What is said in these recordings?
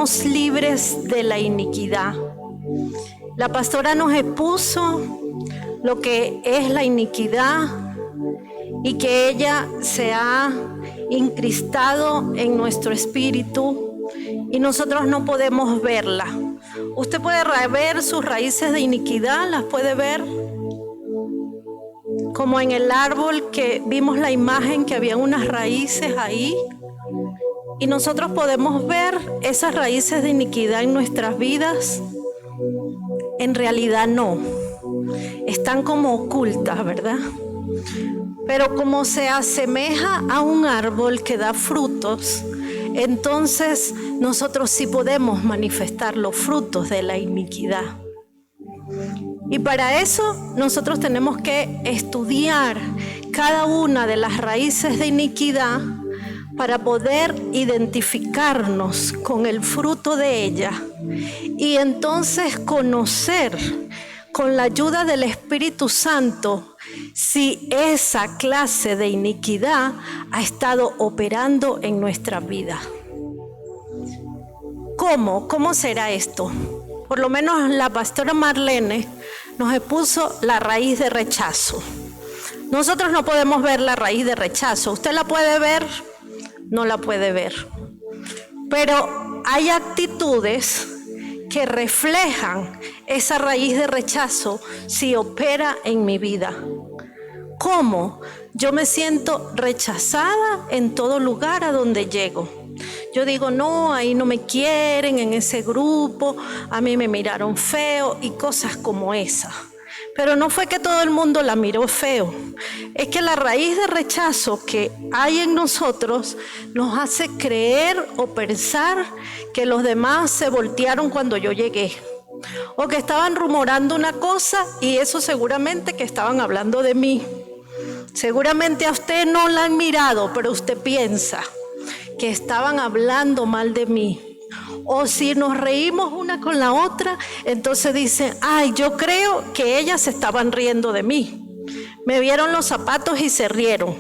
seamos libres de la iniquidad. La pastora nos expuso lo que es la iniquidad y que ella se ha incrustado en nuestro espíritu y nosotros no podemos verla. Usted puede ver sus raíces de iniquidad, las puede ver. Como en el árbol que vimos la imagen que había unas raíces ahí. Y nosotros podemos ver esas raíces de iniquidad en nuestras vidas. En realidad no. Están como ocultas, ¿verdad? Pero como se asemeja a un árbol que da frutos, entonces nosotros sí podemos manifestar los frutos de la iniquidad. Y para eso nosotros tenemos que estudiar cada una de las raíces de iniquidad para poder identificarnos con el fruto de ella y entonces conocer con la ayuda del Espíritu Santo si esa clase de iniquidad ha estado operando en nuestra vida. ¿Cómo será esto? Por lo menos la pastora Marlene nos expuso la raíz de rechazo. Nosotros no podemos ver la raíz de rechazo. ¿Usted la puede ver? No la puede ver. Pero hay actitudes que reflejan esa raíz de rechazo si opera en mi vida. ¿Cómo? Yo me siento rechazada en todo lugar a donde llego. Yo digo, no, ahí no me quieren, en ese grupo, a mí me miraron feo y cosas como esa. Pero no fue que todo el mundo la miró feo. Es que la raíz de rechazo que hay en nosotros nos hace creer o pensar que los demás se voltearon cuando yo llegué. O que estaban rumorando una cosa y eso seguramente que estaban hablando de mí. Seguramente a usted no la han mirado, pero usted piensa que estaban hablando mal de mí. O si nos reímos una con la otra, entonces dicen, ay, yo creo que ellas se estaban riendo de mí. Me vieron los zapatos y se rieron.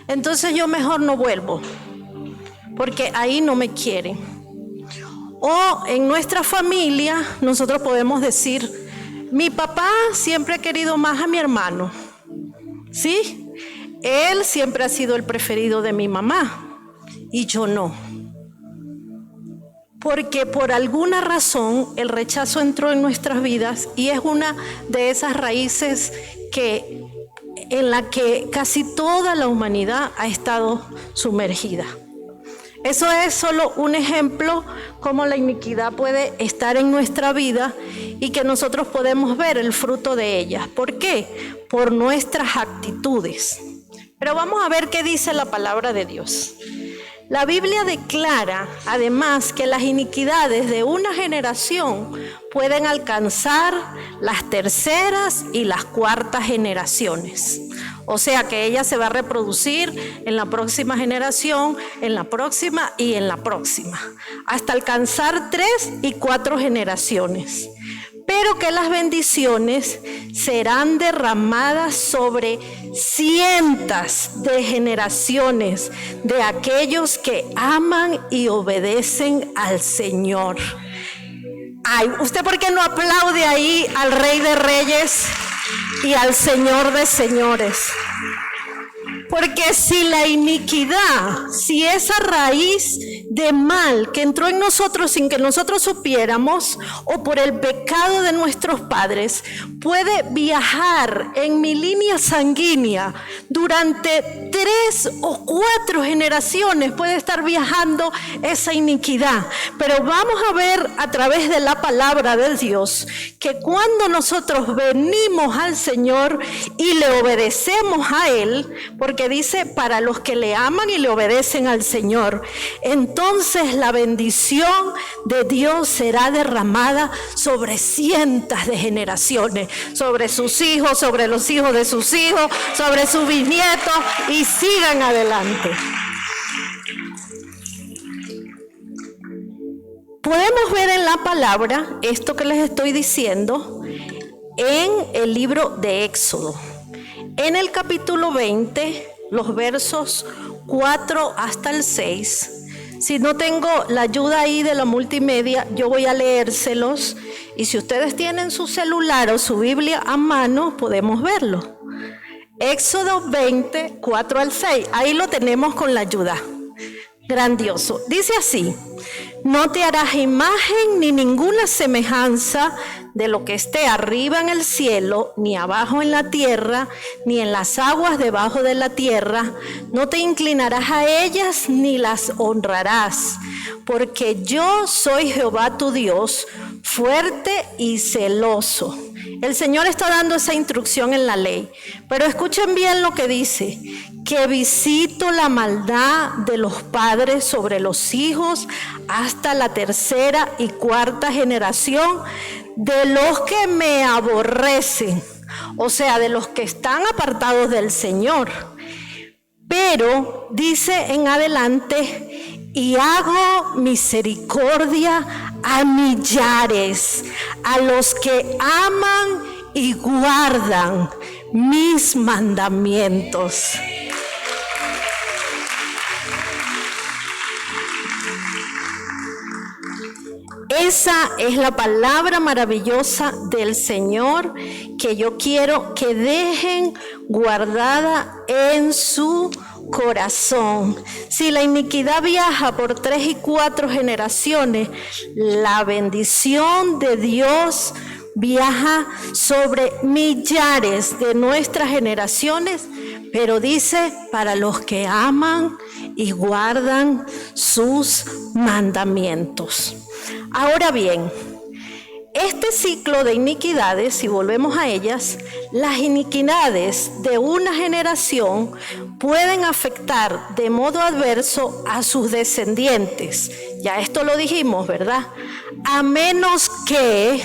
Entonces yo mejor no vuelvo, porque ahí no me quieren. O en nuestra familia nosotros podemos decir, mi papá siempre ha querido más a mi hermano. ¿Sí? Él siempre ha sido el preferido de mi mamá. Y yo no. Porque por alguna razón el rechazo entró en nuestras vidas y es una de esas raíces en la que casi toda la humanidad ha estado sumergida. Eso es solo un ejemplo cómo la iniquidad puede estar en nuestra vida y que nosotros podemos ver el fruto de ella. ¿Por qué? Por nuestras actitudes. Pero vamos a ver qué dice la palabra de Dios. La Biblia declara, además, que las iniquidades de una generación pueden alcanzar las terceras y las cuartas generaciones. O sea que ella se va a reproducir en la próxima generación, en la próxima y en la próxima, hasta alcanzar 3 y 4 generaciones. Pero que las bendiciones serán derramadas sobre cientos de generaciones de aquellos que aman y obedecen al Señor. Ay, ¿usted por qué no aplaude ahí al Rey de Reyes y al Señor de Señores? Porque si la iniquidad, si esa raíz de mal que entró en nosotros sin que nosotros supiéramos, o por el pecado de nuestros padres, puede viajar en mi línea sanguínea durante 3 o 4 generaciones, puede estar viajando esa iniquidad. Pero vamos a ver a través de la palabra de Dios que cuando nosotros venimos al Señor y le obedecemos a Él, porque dice para los que le aman y le obedecen al Señor, entonces la bendición de Dios será derramada sobre cientos de generaciones, sobre sus hijos, sobre los hijos de sus hijos, sobre sus bisnietos, y sigan adelante. Podemos ver en la palabra esto que les estoy diciendo en el libro de Éxodo. En el capítulo 20, los versos 4 hasta el 6, Si no tengo la ayuda ahí de la multimedia, yo voy a leérselos. Y si ustedes tienen su celular o su Biblia a mano, podemos verlo. Éxodo 20, 4 al 6. Ahí lo tenemos con la ayuda. Grandioso. Dice así: no te harás imagen ni ninguna semejanza de lo que esté arriba en el cielo, ni abajo en la tierra, ni en las aguas debajo de la tierra. No te inclinarás a ellas ni las honrarás, porque yo soy Jehová tu Dios, fuerte y celoso. El Señor está dando esa instrucción en la ley, pero escuchen bien lo que dice: que visito la maldad de los padres sobre los hijos hasta la tercera y cuarta generación de los que me aborrecen, o sea, de los que están apartados del Señor. Pero dice en adelante: y hago misericordia a millares, a los que aman y guardan mis mandamientos. Esa es la palabra maravillosa del Señor que yo quiero que dejen guardada en su corazón. Si la iniquidad viaja por 3 y 4 generaciones, la bendición de Dios viaja sobre millares de nuestras generaciones, pero dice: para los que aman y guardan sus mandamientos. Ahora bien, este ciclo de iniquidades, si volvemos a ellas, las iniquidades de una generación pueden afectar de modo adverso a sus descendientes. Ya esto lo dijimos, ¿verdad? A menos que,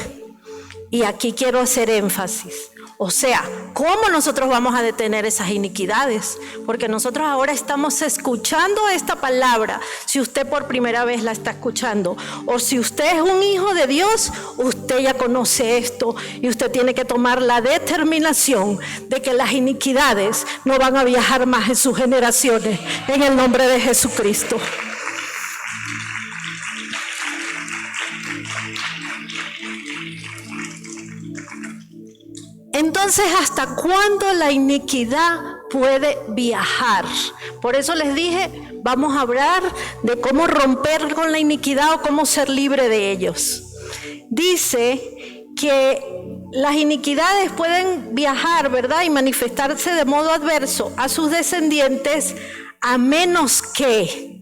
y aquí quiero hacer énfasis, o sea, ¿cómo nosotros vamos a detener esas iniquidades? Porque nosotros ahora estamos escuchando esta palabra. Si usted por primera vez la está escuchando, o si usted es un hijo de Dios, usted ya conoce esto y usted tiene que tomar la determinación de que las iniquidades no van a viajar más en sus generaciones, en el nombre de Jesucristo. Entonces, ¿hasta cuándo la iniquidad puede viajar? Por eso les dije, vamos a hablar de cómo romper con la iniquidad o cómo ser libre de ellos. Dice que las iniquidades pueden viajar, ¿verdad? Y manifestarse de modo adverso a sus descendientes, a menos que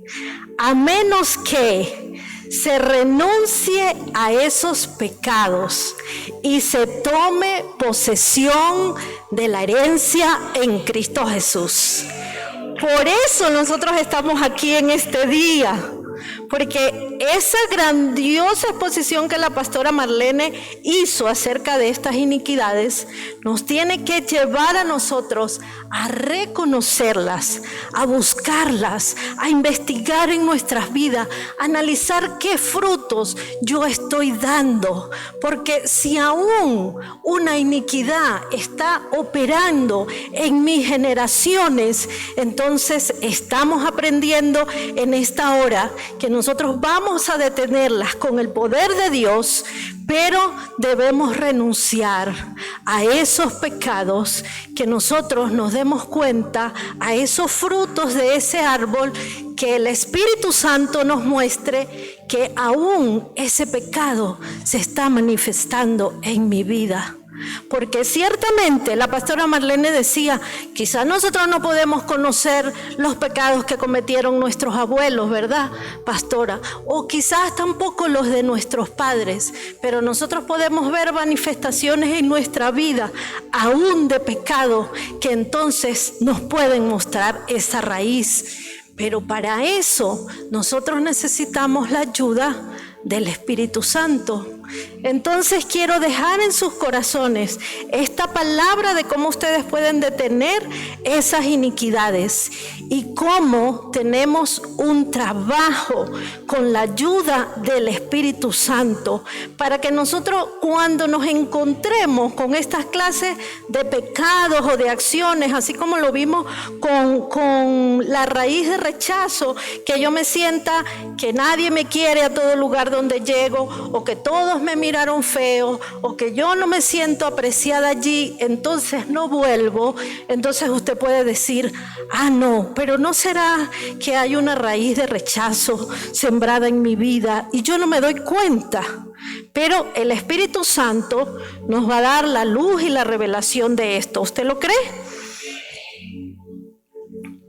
se renuncie a esos pecados y se tome posesión de la herencia en Cristo Jesús. Por eso nosotros estamos aquí en este día, porque esa grandiosa exposición que la pastora Marlene hizo acerca de estas iniquidades nos tiene que llevar a nosotros a reconocerlas, a buscarlas, a investigar en nuestras vidas, a analizar qué frutos yo estoy dando, porque si aún una iniquidad está operando en mis generaciones, entonces estamos aprendiendo en esta hora que nosotros vamos a detenerlas con el poder de Dios, pero debemos renunciar a esos pecados, que nosotros nos demos cuenta a esos frutos de ese árbol, que el Espíritu Santo nos muestre que aún ese pecado se está manifestando en mi vida. Porque ciertamente la pastora Marlene decía, quizás nosotros no podemos conocer los pecados que cometieron nuestros abuelos, ¿verdad, pastora? O quizás tampoco los de nuestros padres, pero nosotros podemos ver manifestaciones en nuestra vida, aún de pecado, que entonces nos pueden mostrar esa raíz. Pero para eso nosotros necesitamos la ayuda del Espíritu Santo. Entonces quiero dejar en sus corazones esta palabra de cómo ustedes pueden detener esas iniquidades y cómo tenemos un trabajo con la ayuda del Espíritu Santo para que nosotros, cuando nos encontremos con estas clases de pecados o de acciones, así como lo vimos con la raíz de rechazo, que yo me sienta que nadie me quiere a todo lugar donde llego, o que todos me miraron feo, o que yo no me siento apreciada allí, entonces no vuelvo. Entonces usted puede decir: ah, no, pero ¿no será que hay una raíz de rechazo sembrada en mi vida y yo no me doy cuenta? Pero el Espíritu Santo nos va a dar la luz y la revelación de esto. ¿Usted lo cree?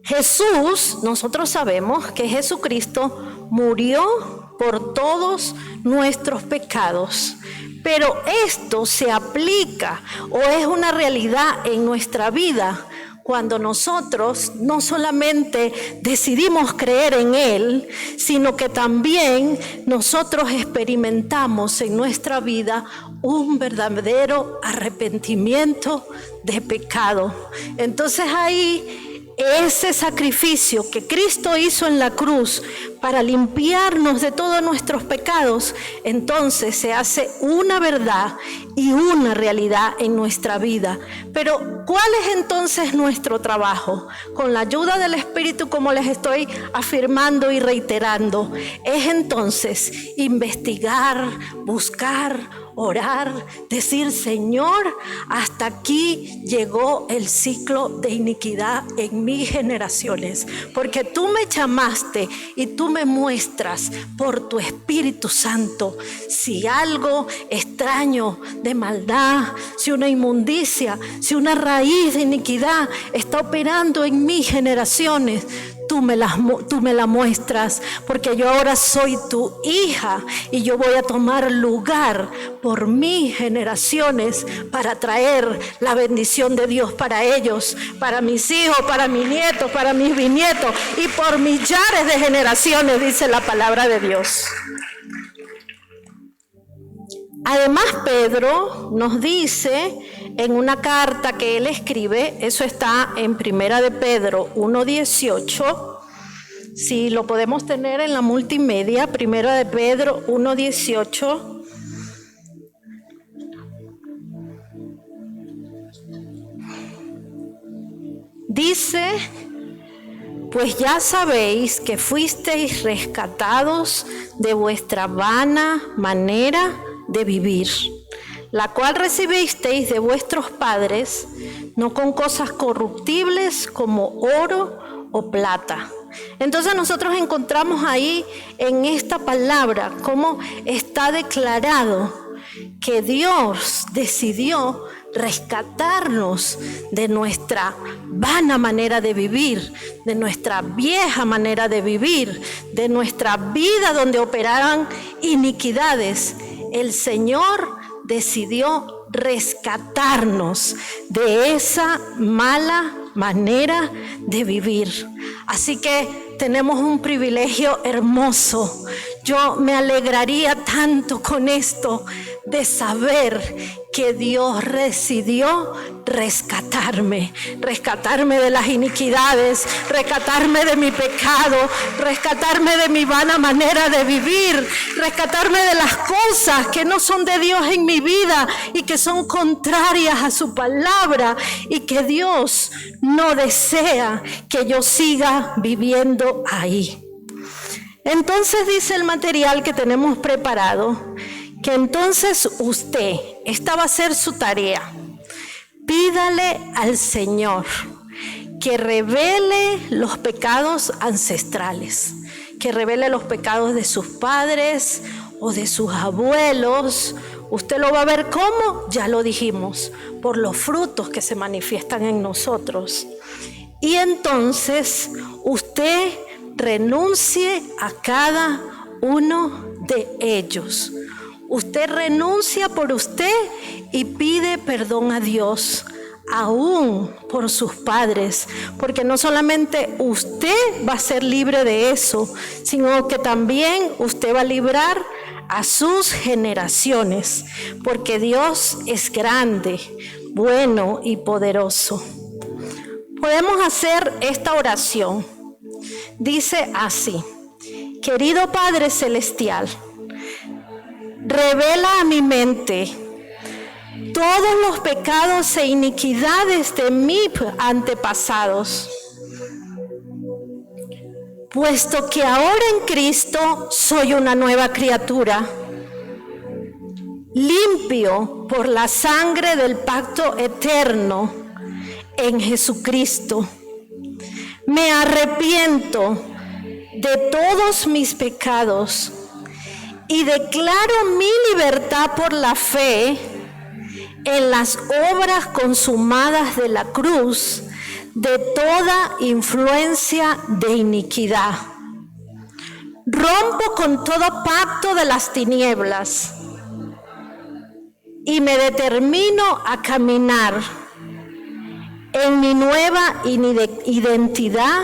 Jesús, nosotros sabemos que Jesucristo murió por todos nuestros pecados, pero esto se aplica o es una realidad en nuestra vida cuando nosotros no solamente decidimos creer en Él, sino que también nosotros experimentamos en nuestra vida un verdadero arrepentimiento de pecado. Entonces ahí, ese sacrificio que Cristo hizo en la cruz para limpiarnos de todos nuestros pecados, entonces se hace una verdad y una realidad en nuestra vida. Pero ¿cuál es entonces nuestro trabajo? Con la ayuda del Espíritu, como les estoy afirmando y reiterando, es entonces investigar, buscar, orar, decir: Señor, hasta aquí llegó el ciclo de iniquidad en mis generaciones, porque tú me llamaste y tú me muestras por tu Espíritu Santo si algo extraño de maldad, si una inmundicia, si una raíz de iniquidad está operando en mis generaciones. Tú me la muestras, porque yo ahora soy tu hija y yo voy a tomar lugar por mis generaciones para traer la bendición de Dios para ellos, para mis hijos, para mis nietos, para mis bisnietos y por millares de generaciones, dice la palabra de Dios. Además, Pedro nos dice en una carta que él escribe, eso está en Primera de Pedro 1:18, si lo podemos tener en la multimedia, Primera de Pedro 1:18. Dice: pues ya sabéis que fuisteis rescatados de vuestra vana manera de vivir, la cual recibisteis de vuestros padres, no con cosas corruptibles como oro o plata. Entonces nosotros encontramos ahí en esta palabra cómo está declarado que Dios decidió rescatarnos de nuestra vana manera de vivir, de nuestra vieja manera de vivir, de nuestra vida donde operaban iniquidades. El Señor decidió rescatarnos de esa mala manera de vivir. Así que tenemos un privilegio hermoso. Yo me alegraría tanto con esto, de saber que Dios decidió rescatarme de las iniquidades, rescatarme de mi pecado, rescatarme de mi vana manera de vivir, rescatarme de las cosas que no son de Dios en mi vida y que son contrarias a su palabra y que Dios no desea que yo siga viviendo ahí. Entonces dice el material que tenemos preparado, que entonces usted, esta va a ser su tarea, pídale al Señor que revele los pecados ancestrales, que revele los pecados de sus padres o de sus abuelos. Usted lo va a ver ¿cómo? Ya lo dijimos, por los frutos que se manifiestan en nosotros. Y entonces usted renuncie a cada uno de ellos. Usted renuncia por usted y pide perdón a Dios, aún por sus padres, porque no solamente usted va a ser libre de eso, sino que también usted va a librar a sus generaciones, porque Dios es grande, bueno y poderoso. Podemos hacer esta oración. Dice así: querido Padre Celestial, revela a mi mente todos los pecados e iniquidades de mis antepasados, puesto que ahora en Cristo soy una nueva criatura, limpio por la sangre del pacto eterno en Jesucristo. Me arrepiento de todos mis pecados y declaro mi libertad por la fe en las obras consumadas de la cruz de toda influencia de iniquidad. Rompo con todo pacto de las tinieblas y me determino a caminar en mi nueva identidad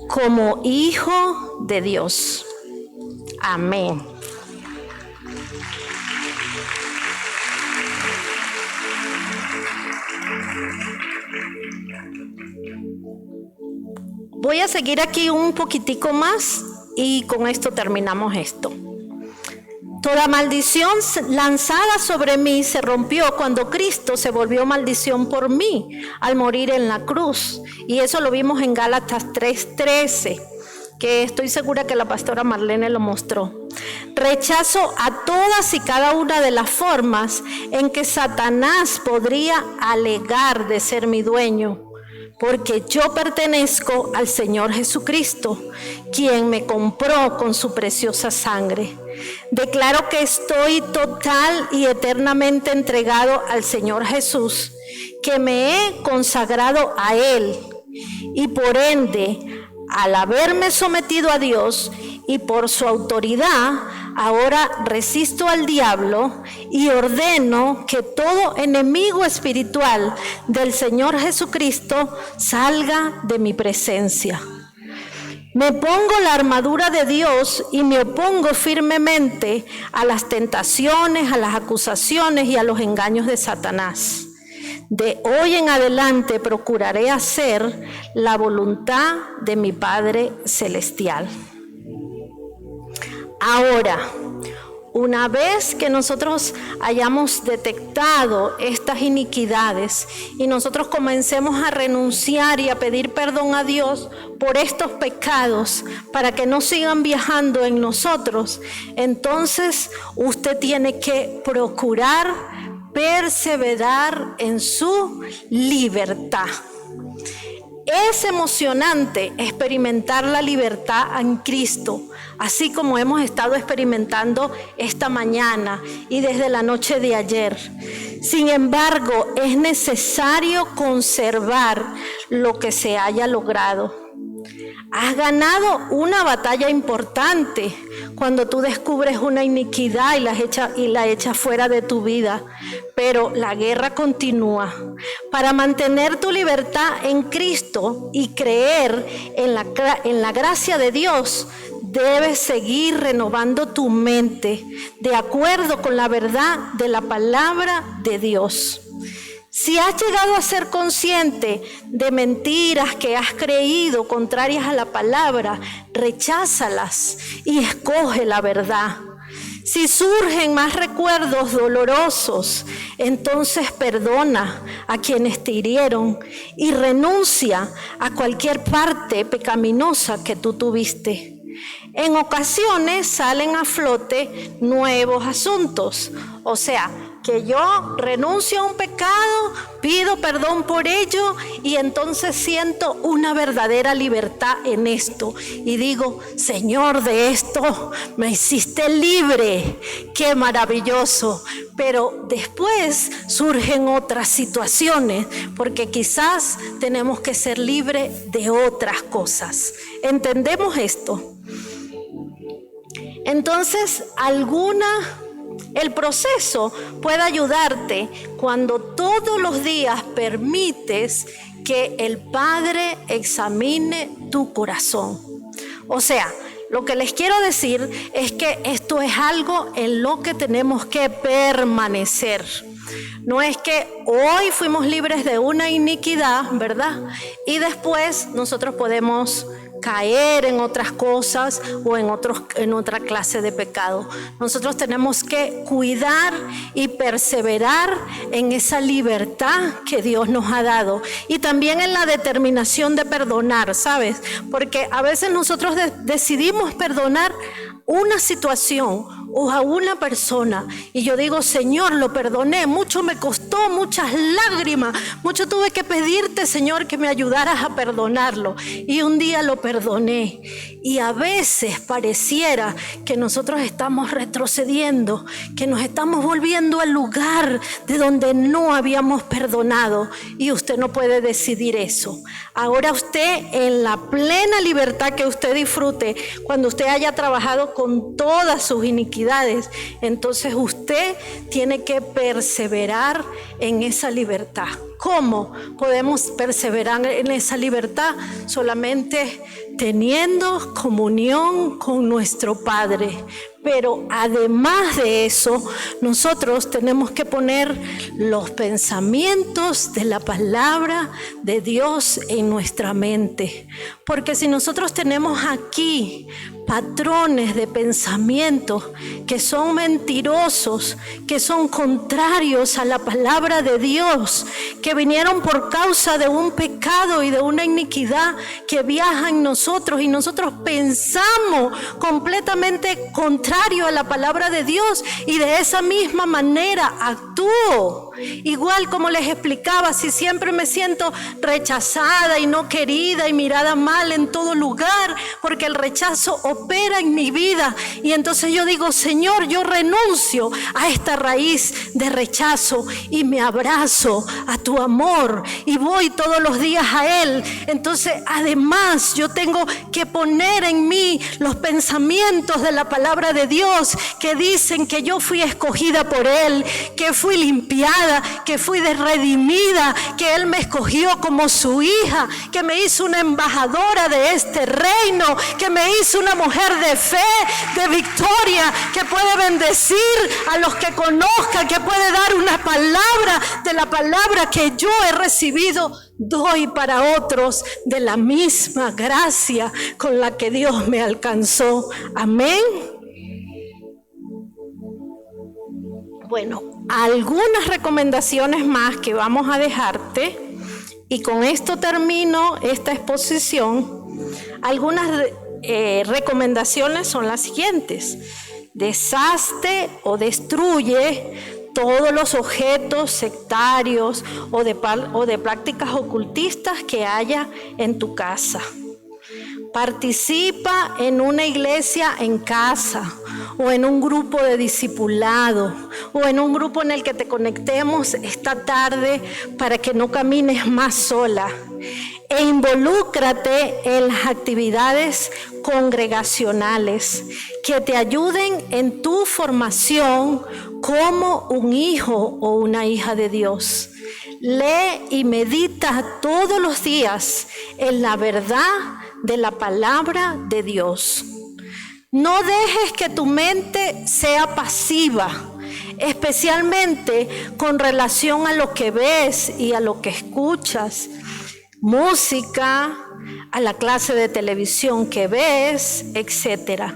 como hijo de Dios. Amén. Voy a seguir aquí un poquitico más y con esto terminamos esto. Toda maldición lanzada sobre mí se rompió cuando Cristo se volvió maldición por mí al morir en la cruz. Y eso lo vimos en Gálatas 3:13, que estoy segura que la pastora Marlene lo mostró. Rechazo a todas y cada una de las formas en que Satanás podría alegar de ser mi dueño, porque yo pertenezco al Señor Jesucristo, quien me compró con su preciosa sangre. Declaro que estoy total y eternamente entregado al Señor Jesús, que me he consagrado a Él, y por ende, al haberme sometido a Dios y por su autoridad, ahora resisto al diablo y ordeno que todo enemigo espiritual del Señor Jesucristo salga de mi presencia. Me pongo la armadura de Dios y me opongo firmemente a las tentaciones, a las acusaciones y a los engaños de Satanás. De hoy en adelante procuraré hacer la voluntad de mi Padre Celestial. Ahora, una vez que nosotros hayamos detectado estas iniquidades y nosotros comencemos a renunciar y a pedir perdón a Dios por estos pecados para que no sigan viajando en nosotros, entonces usted tiene que procurar perseverar en su libertad. Es emocionante experimentar la libertad en Cristo, así como hemos estado experimentando esta mañana y desde la noche de ayer. Sin embargo, es necesario conservar lo que se haya logrado. Has ganado una batalla importante cuando tú descubres una iniquidad y la echas fuera de tu vida. Pero la guerra continúa. Para mantener tu libertad en Cristo y creer en la gracia de Dios, debes seguir renovando tu mente de acuerdo con la verdad de la palabra de Dios. Si has llegado a ser consciente de mentiras que has creído contrarias a la palabra, recházalas y escoge la verdad. Si surgen más recuerdos dolorosos, entonces perdona a quienes te hirieron y renuncia a cualquier parte pecaminosa que tú tuviste. En ocasiones salen a flote nuevos asuntos, o sea, que yo renuncio a un pecado, pido perdón por ello y entonces siento una verdadera libertad en esto. Y digo, Señor, de esto me hiciste libre, qué maravilloso. Pero después surgen otras situaciones, porque quizás tenemos que ser libres de otras cosas. ¿Entendemos esto? Entonces, el proceso puede ayudarte cuando todos los días permites que el Padre examine tu corazón. O sea, lo que les quiero decir es que esto es algo en lo que tenemos que permanecer. No es que hoy fuimos libres de una iniquidad, ¿verdad? Y después nosotros podemos caer en otras cosas o en otra clase de pecado. Nosotros tenemos que cuidar y perseverar en esa libertad que Dios nos ha dado, y también en la determinación de perdonar, ¿sabes? Porque a veces nosotros decidimos perdonar una situación o a una persona, y yo digo, Señor, lo perdoné, mucho me costó, muchas lágrimas, mucho tuve que pedirte, Señor, que me ayudaras a perdonarlo, y un día lo perdoné. Y a veces pareciera que nosotros estamos retrocediendo, que nos estamos volviendo al lugar de donde no habíamos perdonado, y usted no puede decidir eso. Ahora usted, en la plena libertad que usted disfrute, cuando usted haya trabajado con todas sus iniquidades, entonces usted tiene que perseverar en esa libertad. ¿Cómo podemos perseverar en esa libertad? Solamente teniendo comunión con nuestro Padre. Pero además de eso, nosotros tenemos que poner los pensamientos de la palabra de Dios en nuestra mente. Porque si nosotros tenemos aquí patrones de pensamientos que son mentirosos, que son contrarios a la palabra de Dios, que vinieron por causa de un pecado y de una iniquidad que viaja en nosotros, y nosotros pensamos completamente contrario a la palabra de Dios, y de esa misma manera actúo. Igual como les explicaba, si siempre me siento rechazada y no querida y mirada mal en todo lugar, porque el rechazo opera en mi vida, y entonces yo digo, Señor, yo renuncio a esta raíz de rechazo y me abrazo a tu amor y voy todos los días a Él. Entonces además yo tengo que poner en mí los pensamientos de la palabra de Dios, que dicen que yo fui escogida por Él, que fui limpiada, que fui redimida, que Él me escogió como su hija, que me hizo una embajadora de este reino, que me hizo una mujer de fe, de victoria, que puede bendecir a los que conozcan, que puede dar una palabra de la palabra que yo he recibido. Doy para otros de la misma gracia con la que Dios me alcanzó. Amén. Bueno, algunas recomendaciones más que vamos a dejarte, y con esto termino esta exposición. Algunas recomendaciones son las siguientes: deshazte o destruye todos los objetos sectarios o de prácticas ocultistas que haya en tu casa. Participa en una iglesia en casa, o en un grupo de discipulado, o en un grupo en el que te conectemos esta tarde para que no camines más sola. E involúcrate en las actividades congregacionales que te ayuden en tu formación como un hijo o una hija de Dios. Lee y medita todos los días en la verdad de la palabra de Dios. No dejes que tu mente sea pasiva, especialmente con relación a lo que ves y a lo que escuchas. Música, a la clase de televisión que ves, etc.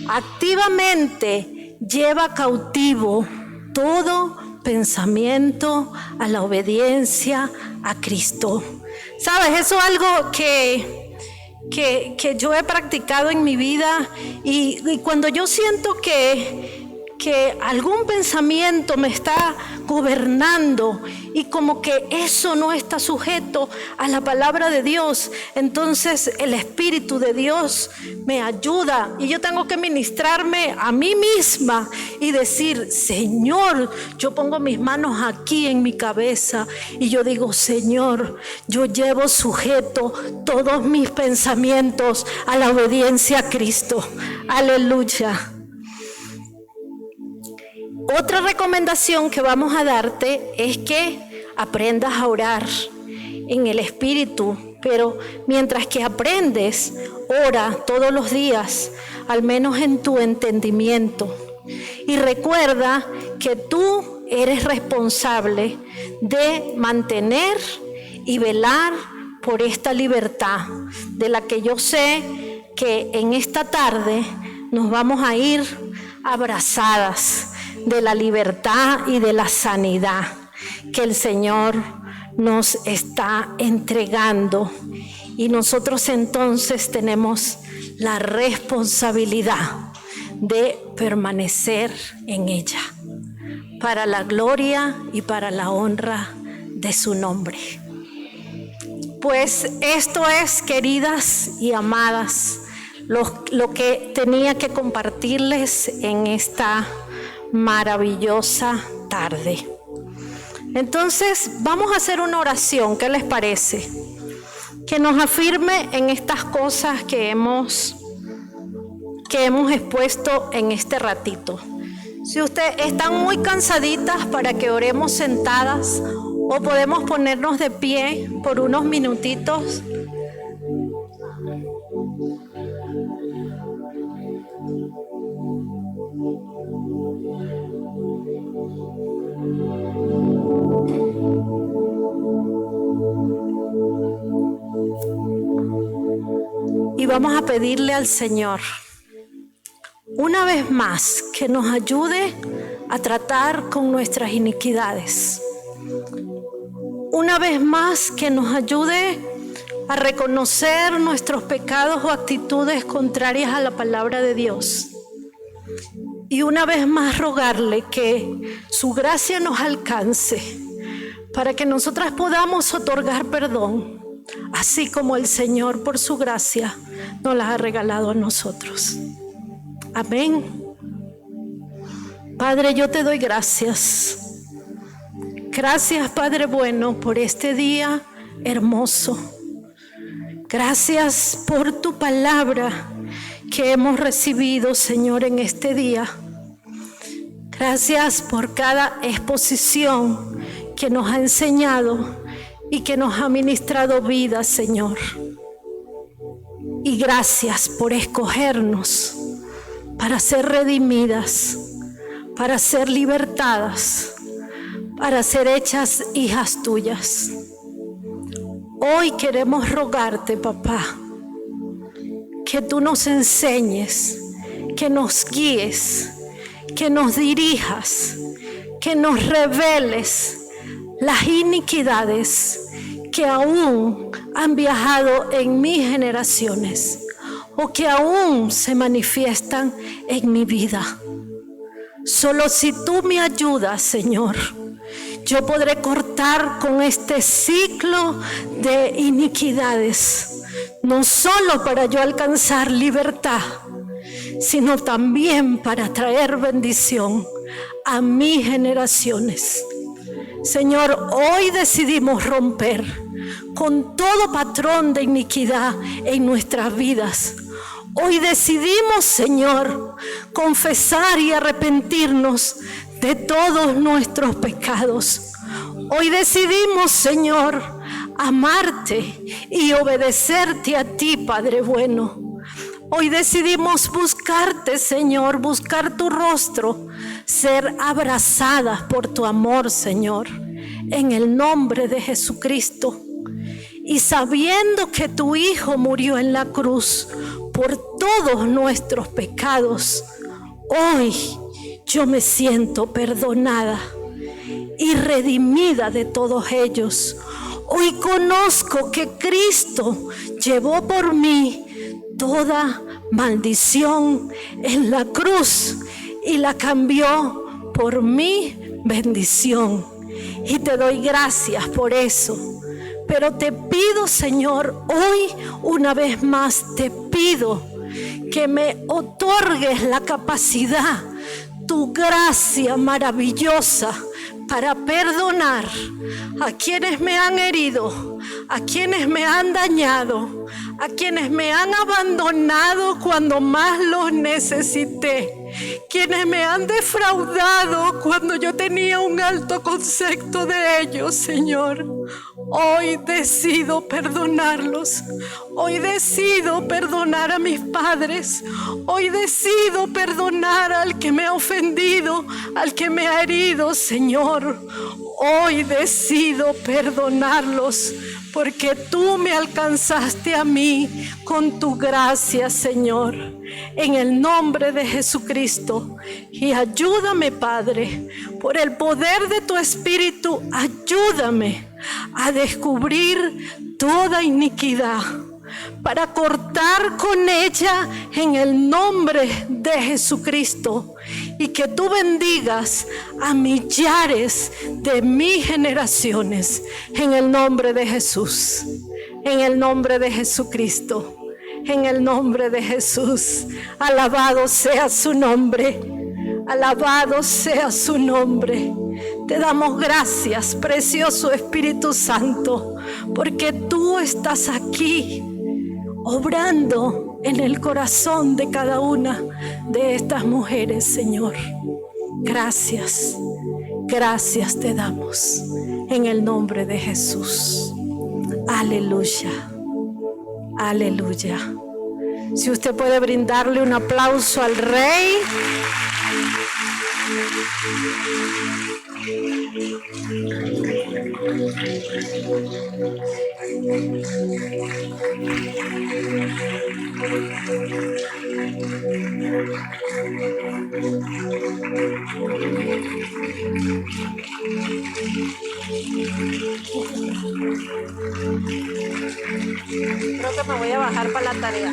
Activamente lleva cautivo todo pensamiento a la obediencia a Cristo. ¿Sabes? Eso es algo que yo he practicado en mi vida, y cuando yo siento que algún pensamiento me está gobernando y como que eso no está sujeto a la palabra de Dios, entonces el Espíritu de Dios me ayuda, y yo tengo que ministrarme a mí misma y decir, Señor, yo pongo mis manos aquí en mi cabeza y yo digo, Señor, yo llevo sujeto todos mis pensamientos a la obediencia a Cristo. Aleluya. Otra recomendación que vamos a darte es que aprendas a orar en el Espíritu, pero mientras que aprendes, ora todos los días, al menos en tu entendimiento. Y recuerda que tú eres responsable de mantener y velar por esta libertad, de la que yo sé que en esta tarde nos vamos a ir abrazadas de la libertad y de la sanidad que el Señor nos está entregando. Y nosotros entonces tenemos la responsabilidad de permanecer en ella, para la gloria y para la honra de su nombre. Pues esto es, queridas y amadas, lo que tenía que compartirles en esta maravillosa tarde. Entonces vamos a hacer una oración, ¿qué les parece? Que nos afirme en estas cosas que hemos expuesto en este ratito. Si ustedes están muy cansaditas, para que oremos sentadas, o podemos ponernos de pie por unos minutitos. Y vamos a pedirle al Señor una vez más que nos ayude a tratar con nuestras iniquidades. Una vez más que nos ayude a reconocer nuestros pecados o actitudes contrarias a la palabra de Dios. Y una vez más rogarle que su gracia nos alcance para que nosotras podamos otorgar perdón, así como el Señor por su gracia nos las ha regalado a nosotros. Amén. Padre, yo te doy gracias. Gracias, Padre bueno, por este día hermoso. Gracias por tu palabra que hemos recibido, Señor, en este día. Gracias por cada exposición que nos ha enseñado y que nos ha ministrado vida, Señor. Y gracias por escogernos para ser redimidas, para ser libertadas, para ser hechas hijas tuyas. Hoy queremos rogarte, papá, que tú nos enseñes, que nos guíes, que nos dirijas, que nos reveles las iniquidades que aún han viajado en mis generaciones o que aún se manifiestan en mi vida. Solo si tú me ayudas, Señor, yo podré cortar con este ciclo de iniquidades, no solo para yo alcanzar libertad, sino también para traer bendición a mis generaciones. Señor, hoy decidimos romper con todo patrón de iniquidad en nuestras vidas. Hoy decidimos, Señor, confesar y arrepentirnos de todos nuestros pecados. Hoy decidimos, Señor, amarte y obedecerte a ti, Padre bueno. Hoy decidimos buscarte, Señor, buscar tu rostro, ser abrazadas por tu amor, Señor, en el nombre de Jesucristo. Y sabiendo que tu Hijo murió en la cruz por todos nuestros pecados, hoy yo me siento perdonada y redimida de todos ellos. Hoy conozco que Cristo llevó por mí toda maldición en la cruz y la cambió por mi bendición. Y te doy gracias por eso. Pero te pido, Señor, hoy una vez más te pido que me otorgues la capacidad, tu gracia maravillosa para perdonar a quienes me han herido, a quienes me han dañado, a quienes me han abandonado cuando más los necesité, quienes me han defraudado cuando yo tenía un alto concepto de ellos, Señor. Hoy decido perdonarlos. Hoy decido perdonar a mis padres. Hoy decido perdonar al que me ha ofendido, al que me ha herido, Señor. Hoy decido perdonarlos, porque tú me alcanzaste a mí con tu gracia, Señor, en el nombre de Jesucristo. Y ayúdame, Padre, por el poder de tu Espíritu, ayúdame a descubrir toda iniquidad, para cortar con ella en el nombre de Jesucristo, y que tú bendigas a millares de mis generaciones en el nombre de Jesús, en el nombre de Jesucristo, en el nombre de Jesús. Alabado sea su nombre, alabado sea su nombre. Te damos gracias, precioso Espíritu Santo, porque tú estás aquí obrando en el corazón de cada una de estas mujeres, Señor. Gracias, gracias te damos en el nombre de Jesús. Aleluya, aleluya. Si usted puede brindarle un aplauso al Rey. Creo que me voy a bajar para la tarea.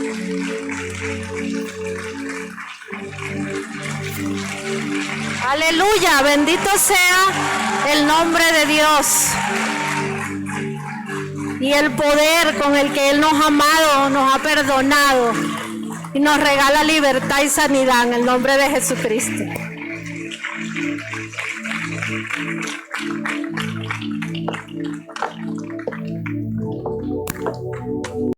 Aleluya, bendito sea el nombre de Dios y el poder con el que Él nos ha amado, nos ha perdonado y nos regala libertad y sanidad en el nombre de Jesucristo.